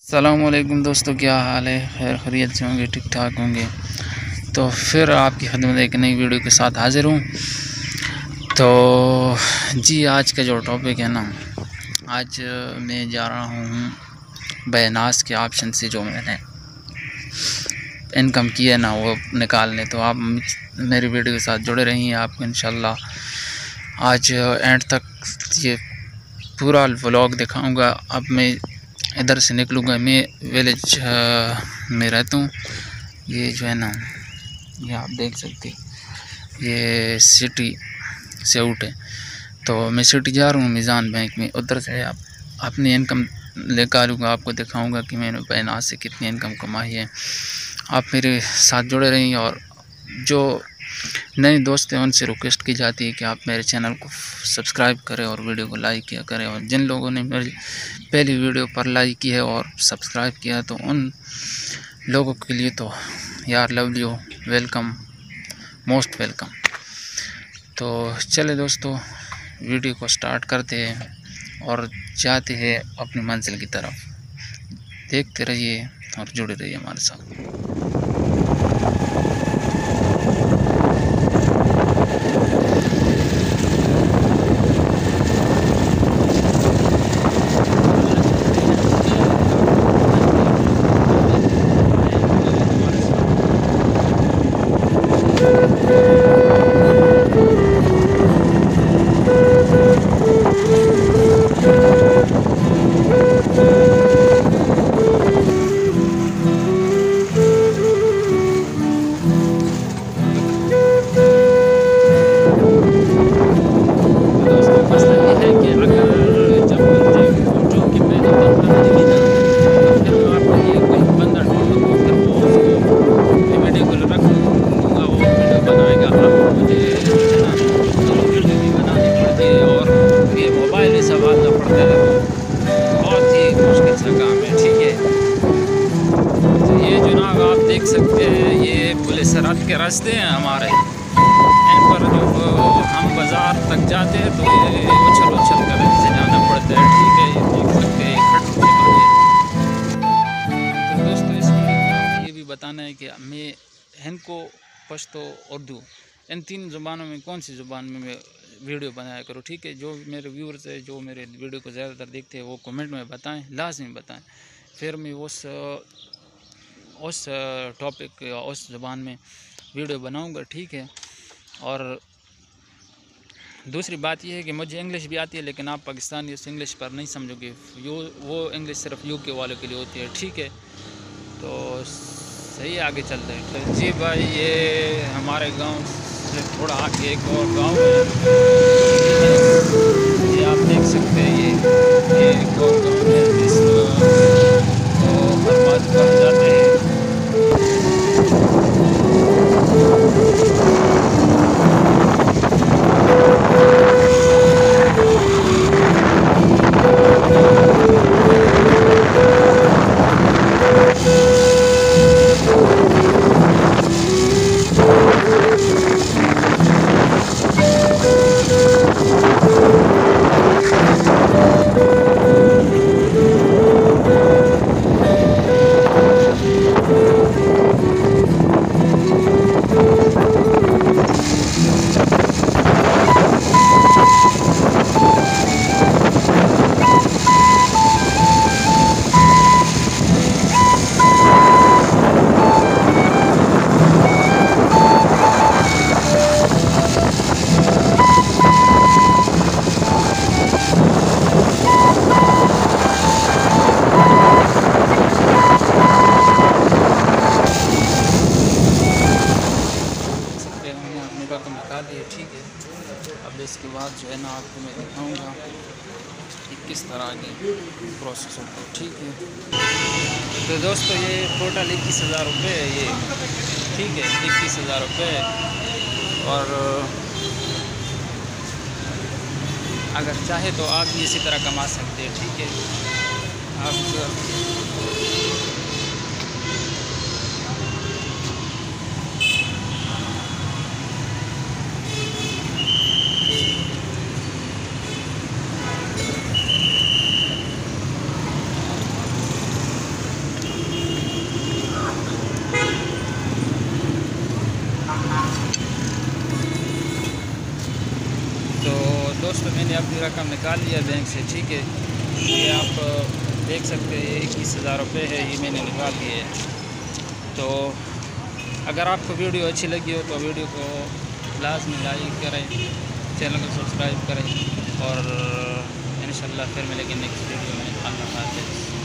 अस्सलामुअलैकुम दोस्तों, क्या हाल है? खैर खैरियत से होंगे, ठीक ठाक होंगे। तो फिर आपकी खिदमत एक नई वीडियो के साथ हाज़िर हूँ। तो जी, आज का जो टॉपिक है ना, आज मैं जा रहा हूँ बैनास के ऑप्शन से जो मैंने इनकम की है ना वो निकालने। तो आप मेरी वीडियो के साथ जुड़े रहिए, आपको इंशाल्लाह आज एंड तक ये पूरा व्लॉग दिखाऊंगा। अब मैं इधर से निकलूँगा, मैं विलेज में रहता हूँ। ये जो है ना, ये आप देख सकते हैं, ये सिटी से आउट है। तो मैं सिटी जा रहा हूँ मीज़ान बैंक में, उधर से आप अपनी इनकम निकालूँगा, आपको दिखाऊंगा कि मैंने बैनास से कितनी इनकम कमाई है। आप मेरे साथ जुड़े रहिए। और जो नए दोस्त हैं उनसे रिक्वेस्ट की जाती है कि आप मेरे चैनल को सब्सक्राइब करें और वीडियो को लाइक किया करें। और जिन लोगों ने मेरी पहली वीडियो पर लाइक की है और सब्सक्राइब किया, तो उन लोगों के लिए तो यार love you, welcome, most welcome. तो चले दोस्तों, वीडियो को स्टार्ट करते हैं और जाते हैं अपनी मंजिल की तरफ। देखते रहिए और जुड़े रहिए हमारे साथ। देख सकते हैं ये पुलिस सरहद के रास्ते हैं हमारे। इन पर जो हम बाज़ार तक जाते हैं तो ये उछल उछल कर से जाना पड़ता है। ठीक है, ये देख सकते हैं तो दोस्तों, इसमें ये भी बताना है कि मैं हिंद को पश्तो उर्दू इन तीन ज़ुबानों में कौन सी ज़ुबान में मैं वीडियो बनाया करूँ। ठीक है, जो मेरे व्यूअर्स है, जो मेरे वीडियो को ज़्यादातर देखते हैं, वो कमेंट में बताएं, लाजमी बताएं। फिर मैं उस टॉपिक उस ज़बान में वीडियो बनाऊंगा। ठीक है। और दूसरी बात यह है कि मुझे इंग्लिश भी आती है, लेकिन आप पाकिस्तानी उस इंग्लिश पर नहीं समझोगे। वो इंग्लिश सिर्फ यूके वालों के लिए होती है। ठीक है, तो सही आगे चलते हैं। तो जी भाई, ये हमारे गांव से थोड़ा आगे एक और गांव है, ये आप देख सकते हैं। ये एक और गाँव है जिसको हरमाद कहा जाते हैं। ठीक है, अब इसके बाद जो है ना आपको मैं दिखाऊंगा कि किस तरह की प्रोसेस होता है। ठीक है, तो दोस्तों, ये टोटल 21,000 रुपये है ये। ठीक है, 21,000 रुपये। और अगर चाहे तो आप भी इसी तरह कमा सकते हैं। ठीक है, आप दोस्तों मैंने अपनी रकम निकाल लिया बैंक से, ठीक है। ये आप देख सकते हैं 21,000 रुपये है, ये मैंने निकाल लिए। तो अगर आपको वीडियो अच्छी लगी हो तो वीडियो को लाज़मी लाइक करें, चैनल को सब्सक्राइब करें और इंशाल्लाह फिर मिलेंगे नेक्स्ट वीडियो में। अल्लाह हाफ़िज़।